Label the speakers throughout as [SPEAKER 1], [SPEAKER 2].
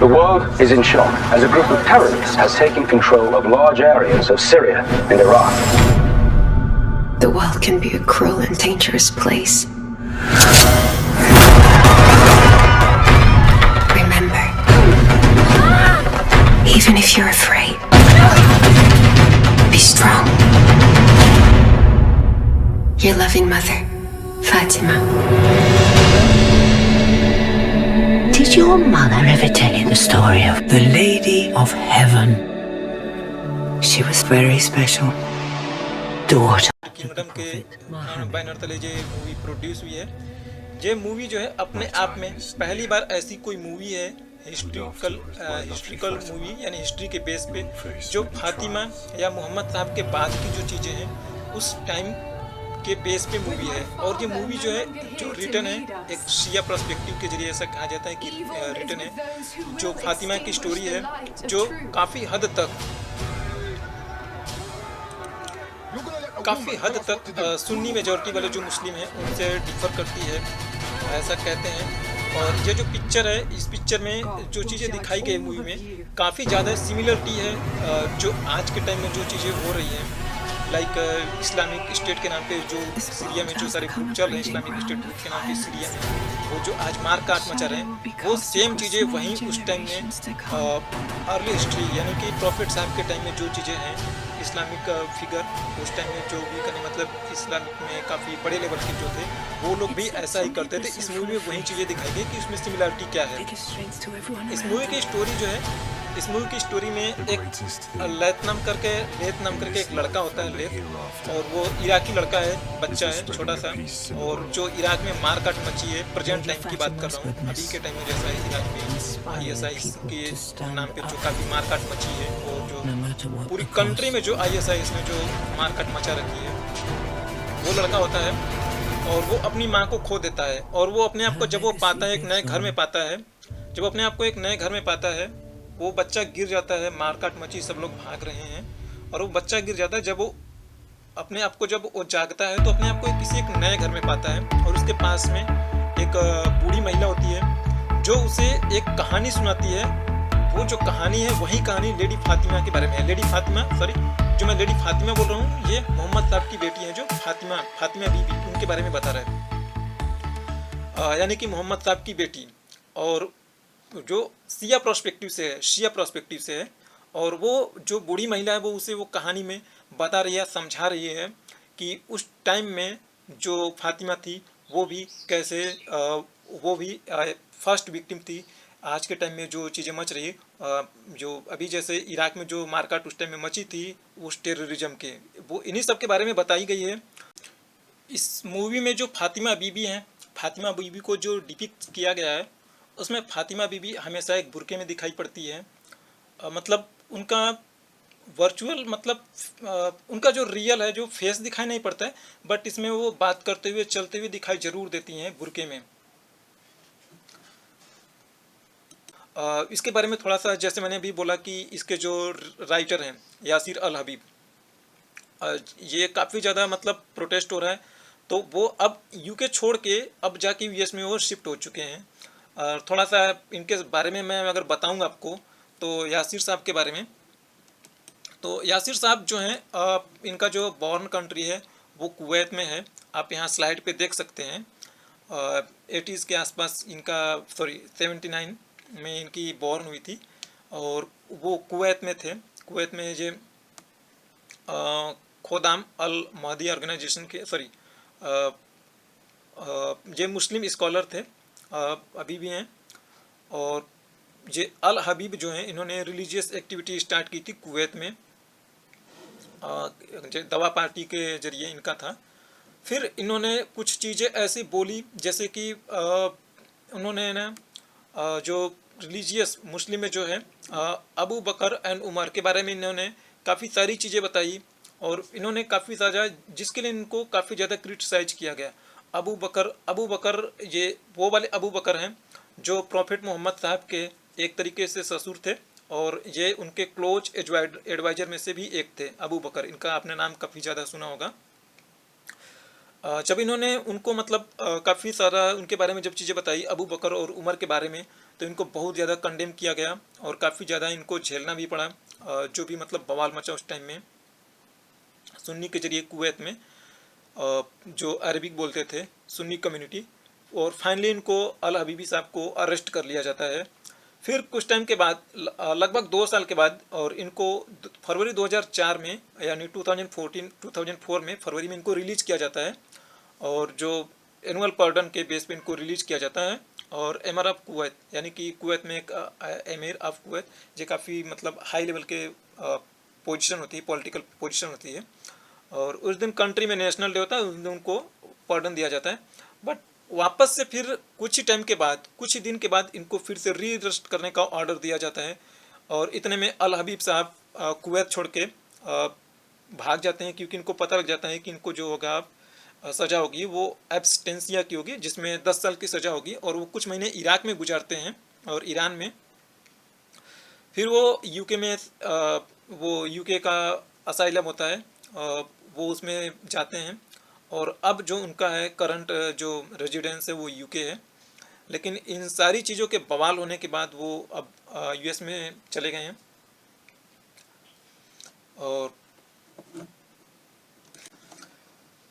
[SPEAKER 1] The world is in shock as a group of terrorists has taken control of large areas of Syria and Iraq.
[SPEAKER 2] The world can be a cruel and dangerous place. Remember, even if you're afraid, be strong. Your loving mother, Fatima.
[SPEAKER 3] Did your mother ever tell you the story of the Lady of Heaven? She was very special. Daughter.
[SPEAKER 4] Kingdom के banner तले जो movie produce हुई है, ये movie जो है अपने आप में पहली बार ऐसी कोई मूवी है हिस्ट्रिकल मूवी यानी हिस्ट्री के बेस पे जो फातिमा या मोहम्मद साहब के बाद की जो चीज़ें हैं उस टाइम के बेस पे मूवी है। और ये मूवी जो है जो रिटर्न है एक शिया पर्सपेक्टिव के जरिए, ऐसा कहा जाता है कि रिटर्न है जो फातिमा की स्टोरी है जो काफ़ी हद तक सुन्नी मेजॉरिटी वाले जो मुस्लिम हैं उनसे डिफर करती है, ऐसा कहते हैं। और ये जो पिक्चर है, इस पिक्चर में जो चीज़ें दिखाई गई मूवी में काफ़ी ज़्यादा सिमिलरिटी है जो आज के टाइम में जो चीज़ें हो रही हैं, लाइक इस्लामिक स्टेट के नाम पे जो सीरिया में जो सारे ग्रुप चल रहे हैं, इस्लामिक स्टेट ग्रुप के नाम पे सीरिया में वो जो आज मार काट मचा रहे हैं, वो सेम चीज़ें वहीं उस टाइम में अर्ली हिस्ट्री यानी कि प्रॉफिट साहब के टाइम में जो चीज़ें हैं, इस्लामिक फिगर उस टाइम में जो भी करने मतलब इस्लामिक में काफ़ी बड़े लेवल के जो थे वो लोग भी ऐसा ही करते थे। इस मूवी में वही चीज़ें दिखाई गई कि उसमें सिमिलरिटी क्या है। इस मूवी की स्टोरी जो है, इस मूवी की स्टोरी में एक लेथ नाम करके एक लड़का होता है, लेथ, और वो इराकी लड़का है, बच्चा है छोटा सा, और जो इराक में मार काट मची है, प्रेजेंट टाइम की बात कर रहा हूँ, अभी के टाइम में जैसा है इराक में ISIS के नाम पे जो काफ़ी मार काट मची है, और जो पूरी कंट्री में जो ISIS ने जो मार काट मचा रखी है, वो लड़का होता है और वो अपनी माँ को खो देता है। और वो अपने आप को जब वो पाता है एक नए घर में पाता है, जब अपने आप को एक नए घर में पाता है, वो बच्चा गिर जाता है, मारकाट मची, सब लोग भाग रहे हैं और वो बच्चा गिर जाता है। जब वो अपने आप को जब वो जागता है तो अपने आप को किसी एक नए घर में पाता है और उसके पास में एक बूढ़ी महिला होती है जो उसे एक कहानी सुनाती है। वो जो कहानी है वही कहानी लेडी फातिमा के बारे में है। लेडी फातिमा, सॉरी, जो मैं लेडी फातिमा बोल रहा हूँ, ये मोहम्मद साहब की बेटी है जो फातिमा बीबी, उनके बारे में बता रहा है, यानी कि मोहम्मद साहब की बेटी, और जो शिया पर्सपेक्टिव से है। और वो जो बूढ़ी महिला है वो उसे वो कहानी में बता रही है, समझा रही है कि उस टाइम में जो फातिमा थी वो भी कैसे वो भी फर्स्ट विक्टिम थी। आज के टाइम में जो चीज़ें मच रही जो अभी जैसे इराक में जो मारकाट उस टाइम में मची थी उस टेररिज्म के, वो इन्हीं सब के बारे में बताई गई है। इस मूवी में जो फातिमा बीबी हैं, फातिमा बीबी को जो डिपिक्ट किया गया है उसमें फातिमा बीबी हमेशा एक बुर्के में दिखाई पड़ती है। मतलब उनका वर्चुअल मतलब उनका जो रियल है जो फेस दिखाई नहीं पड़ता है, बट इसमें वो बात करते हुए चलते हुए दिखाई जरूर देती हैं बुर्के में। इसके बारे में थोड़ा सा, जैसे मैंने अभी बोला कि इसके जो राइटर हैं यासिर अल हबीब, ये काफ़ी ज़्यादा मतलब प्रोटेस्ट हो रहा है, तो वो अब यूके छोड़ के अब जाके US में वो शिफ्ट हो चुके हैं। थोड़ा सा इनके बारे में मैं अगर बताऊंगा आपको तो यासिर साहब के बारे में, तो यासिर साहब जो हैं इनका जो बॉर्न कंट्री है वो कुवैत में है। आप यहाँ स्लाइड पे देख सकते हैं। 80s के आसपास इनका, सॉरी 79 में इनकी बॉर्न हुई थी और वो कुवैत में थे। कुवैत में ये खोदाम अल महदी ऑर्गेनाइजेशन के, सॉरी ये मुस्लिम स्कॉलर थे, अभी भी हैं। और ये अल हबीब जो हैं इन्होंने रिलीजियस एक्टिविटी स्टार्ट की थी कुवैत में, दवा पार्टी के जरिए इनका था। फिर इन्होंने कुछ चीज़ें ऐसी बोली जैसे कि उन्होंने ना जो रिलीजियस मुस्लिम में जो है अबू बकर एंड उमर के बारे में इन्होंने काफ़ी सारी चीज़ें बताई और इन्होंने काफ़ी ज़्यादा, जिसके लिए इनको काफ़ी ज़्यादा क्रिटिसाइज किया गया। अबू बकर ये वो वाले अबू बकर हैं जो प्रॉफिट मोहम्मद साहब के एक तरीके से ससुर थे और ये उनके क्लोज एडवाइजर में से भी एक थे अबू बकर। इनका आपने नाम काफ़ी ज़्यादा सुना होगा। जब इन्होंने उनको मतलब काफ़ी सारा उनके बारे में जब चीज़ें बताई अबू बकर और उमर के बारे में, तो इनको बहुत ज़्यादा कंडेम किया गया और काफ़ी ज़्यादा इनको झेलना भी पड़ा। जो भी मतलब बवाल मचा उस टाइम में सुन्नी के जरिए कुवैत में, जो अरबिक बोलते थे सुन्नी कम्युनिटी, और फाइनली इनको अल हबीबी साहब को अरेस्ट कर लिया जाता है। फिर कुछ टाइम के बाद लगभग 2 साल के बाद और इनको फरवरी 2004 में यानी 2004 में फरवरी में इनको रिलीज़ किया जाता है, और जो एनुअल पार्डन के बेस पे इनको रिलीज़ किया जाता है। और एमर ऑफ कुवैत यानी कि कुवैत में एक एमिर ऑफ कुवैत जो काफ़ी मतलब हाई लेवल के पोजीशन होती है, पॉलिटिकल पोजीशन होती है, और उस दिन कंट्री में नेशनल डे होता है, उस दिन उनको पार्डन दिया जाता है। बट वापस से फिर कुछ ही टाइम के बाद, कुछ ही दिन के बाद इनको फिर से री अरेस्ट करने का ऑर्डर दिया जाता है, और इतने में अल हबीब साहब कुवैत छोड़ के भाग जाते हैं, क्योंकि इनको पता लग जाता है कि इनको जो होगा सज़ा होगी वो एब्सटेंसिया की होगी, जिसमें 10 साल की सज़ा होगी, और वो कुछ महीने इराक में गुजारते हैं और ईरान में। फिर वो यूके में वो यूके का असाइलम होता है, वो उसमें जाते हैं, और अब जो उनका है करंट जो रेजिडेंस है वो यूके है। लेकिन इन सारी चीज़ों के बवाल होने के बाद वो अब यूएस में चले गए हैं।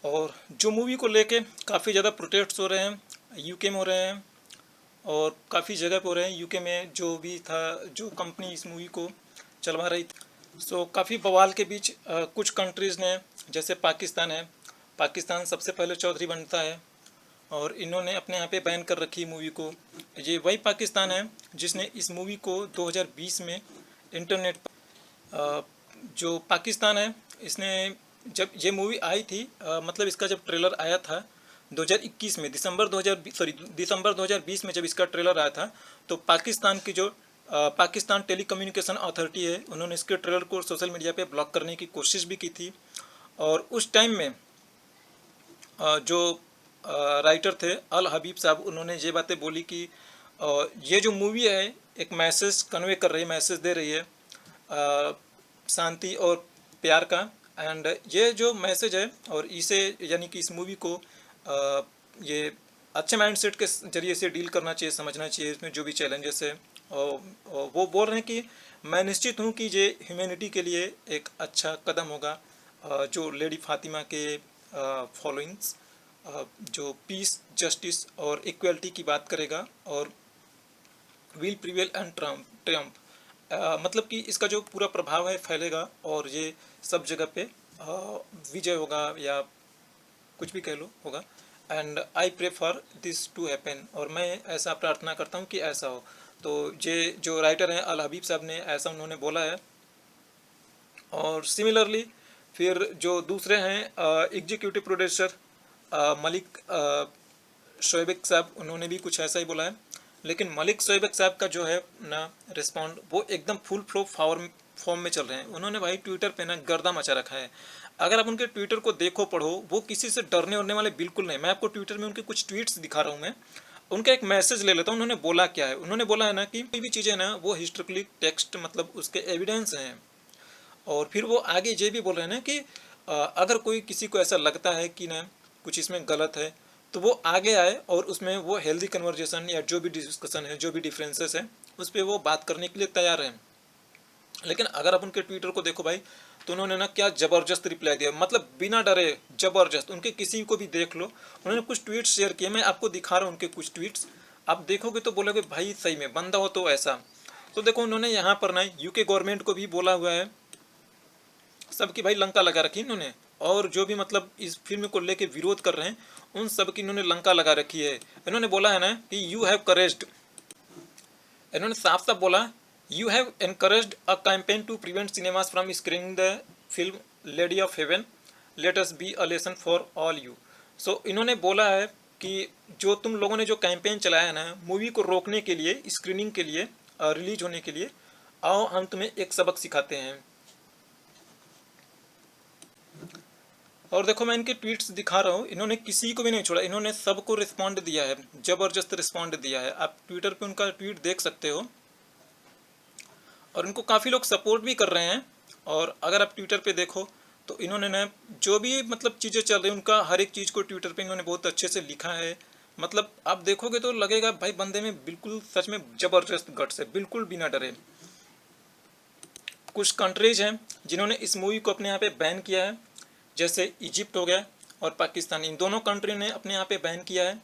[SPEAKER 4] और जो मूवी को लेके काफ़ी ज़्यादा प्रोटेस्ट हो रहे हैं, यूके में हो रहे हैं और काफ़ी जगह पे हो रहे हैं। यूके में जो भी था, जो कंपनी इस मूवी को चलवा रही थी, सो काफ़ी बवाल के बीच कुछ कंट्रीज़ ने, जैसे पाकिस्तान है, पाकिस्तान सबसे पहले चौधरी बनता है और इन्होंने अपने यहाँ पे बैन कर रखी मूवी को। ये वही पाकिस्तान है जिसने इस मूवी को 2020 में इंटरनेट पर, जो पाकिस्तान है इसने, जब ये मूवी आई थी मतलब इसका जब ट्रेलर आया था 2021 में, दिसंबर 2020 में जब इसका ट्रेलर आया था, तो पाकिस्तान की जो पाकिस्तान टेलीकम्युनिकेशन अथॉरिटी है, उन्होंने इसके ट्रेलर को सोशल मीडिया पे ब्लॉक करने की कोशिश भी की थी। और उस टाइम में जो राइटर थे अल हबीब साहब, उन्होंने ये बातें बोली कि ये जो मूवी है एक मैसेज कन्वे कर रही है, मैसेज दे रही है शांति और प्यार का, एंड ये जो मैसेज है और इसे यानी कि इस मूवी को ये अच्छे माइंडसेट के जरिए से डील करना चाहिए, समझना चाहिए इसमें जो भी चैलेंजेस है। और वो बोल रहे हैं कि मैं निश्चित हूँ कि ये ह्यूमैनिटी के लिए एक अच्छा कदम होगा, जो लेडी फातिमा के फॉलोइंग्स, जो पीस, जस्टिस और इक्वलिटी की बात करेगा, और विल प्रिवेल एंड ट्रम्प, मतलब कि इसका जो पूरा प्रभाव है फैलेगा और ये सब जगह पे विजय होगा या कुछ भी कह लो होगा। And I pray for this to happen, और मैं ऐसा प्रार्थना करता हूँ कि ऐसा हो। तो ये जो राइटर हैं अल हबीब साहब ने ऐसा उन्होंने बोला है। और सिमिलरली फिर जो दूसरे हैं एग्जीक्यूटिव प्रोड्यूसर मलिक शोएब साहब, उन्होंने भी कुछ ऐसा ही बोला है। लेकिन मलिक शोएब साहब का जो है ना रिस्पॉन्ड, वो एकदम फुल फ्लो फॉर्म में चल रहे हैं। उन्होंने भाई ट्विटर पे ना गर्दा मचा रखा है। अगर आप उनके ट्विटर को देखो, पढ़ो, वो किसी से डरने उड़ने वाले बिल्कुल नहीं। मैं आपको ट्विटर में उनके कुछ ट्वीट्स दिखा रहा हूँ। मैं उनका एक मैसेज ले लेता हूँ। उन्होंने बोला क्या है, उन्होंने बोला है ना कि कोई भी चीज़ें ना वो हिस्टोरिकली टेक्स्ट, मतलब उसके एविडेंस हैं। और फिर वो आगे ये भी बोल रहे हैं ना कि अगर कोई किसी को ऐसा लगता है कि ना कुछ इसमें गलत है, तो वो आगे आए और उसमें वो हेल्दी कन्वर्जेशन या जो भी डिस्कशन है, जो भी डिफरेंसेस है, उस पर वो बात करने के लिए तैयार हैं। लेकिन अगर आप उनके ट्विटर को देखो भाई, तो उन्होंने ना क्या ज़बरदस्त रिप्लाई दिया, मतलब बिना डरे ज़बरदस्त। उनके किसी को भी देख लो, उन्होंने कुछ ट्वीट्स शेयर किए, मैं आपको दिखा रहा हूँ उनके कुछ ट्वीट्स। आप देखोगे तो बोलोगे भाई सही में बंदा हो तो ऐसा। तो देखो उन्होंने यहाँ पर ना यूके गवर्नमेंट को भी बोला हुआ है, सबकी भाई लंका लगा रखी इन्होंने। और जो भी मतलब इस फिल्म को लेके विरोध कर रहे हैं, उन सब की इन्होंने लंका लगा रखी है। इन्होंने बोला है ना कि यू हैव करेज्ड, इन्होंने साफ साफ बोला, you have encouraged a campaign to prevent cinemas from screening the film Lady of Heaven, let us be a lesson for all you. So इन्होंने बोला है कि जो तुम लोगों ने जो कैंपेन चलाया है ना मूवी को रोकने के लिए, स्क्रीनिंग के लिए, रिलीज होने के लिए, आओ हम तुम्हें एक सबक सिखाते हैं। और देखो मैं इनके ट्वीट्स दिखा रहा हूँ, इन्होंने किसी को भी नहीं छोड़ा, इन्होंने सबको रिस्पॉन्ड दिया है, ज़बरदस्त रिस्पॉन्ड दिया है। आप ट्विटर पे उनका ट्वीट देख सकते हो और इनको काफ़ी लोग सपोर्ट भी कर रहे हैं। और अगर आप ट्विटर पे देखो तो इन्होंने ना जो भी मतलब चीज़ें चल रही हैं उनका हर एक चीज़ को ट्विटर पे इन्होंने बहुत अच्छे से लिखा है। मतलब आप देखोगे तो लगेगा भाई बंदे में बिल्कुल सच में ज़बरदस्त गट्स है, बिल्कुल बिना डरे। कुछ कंट्रीज हैं जिन्होंने इस मूवी को अपने यहाँ पे बैन किया है, जैसे इजिप्ट हो गया और पाकिस्तान, इन दोनों कंट्री ने अपने यहाँ पे बैन किया है।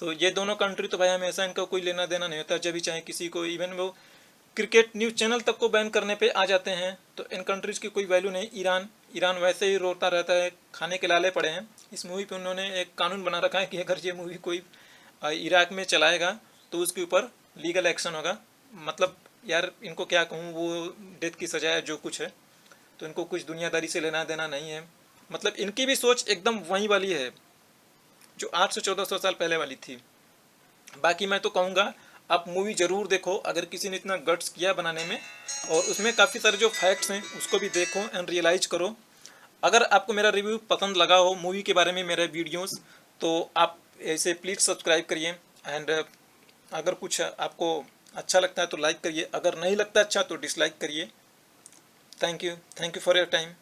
[SPEAKER 4] तो ये दोनों कंट्री तो भाई हमेशा इनका कोई लेना देना नहीं होता, जब भी चाहे किसी को, इवन वो क्रिकेट न्यूज़ चैनल तक को बैन करने पे आ जाते हैं। तो इन कंट्रीज़ की कोई वैल्यू नहीं। ईरान वैसे ही रोता रहता है, खाने के लाले पड़े हैं। इस मूवी पे उन्होंने एक कानून बना रखा है कि अगर ये मूवी कोई इराक में चलाएगा तो उसके ऊपर लीगल एक्शन होगा। मतलब यार इनको क्या कहूँ, वो डेथ की सज़ा है जो कुछ है, तो इनको कुछ दुनियादारी से लेना देना नहीं है। मतलब इनकी भी सोच एकदम वही वाली है जो 800-1400 साल पहले वाली थी। बाकी मैं तो कहूँगा आप मूवी ज़रूर देखो, अगर किसी ने इतना गट्स किया बनाने में, और उसमें काफ़ी सारे जो फैक्ट्स हैं उसको भी देखो एंड रियलाइज़ करो। अगर आपको मेरा रिव्यू पसंद लगा हो मूवी के बारे में, मेरे वीडियोस, तो आप ऐसे प्लीज़ सब्सक्राइब करिए। एंड अगर कुछ आपको अच्छा लगता है तो लाइक करिए, अगर नहीं लगता अच्छा तो डिसलाइक करिए। Thank you for your time.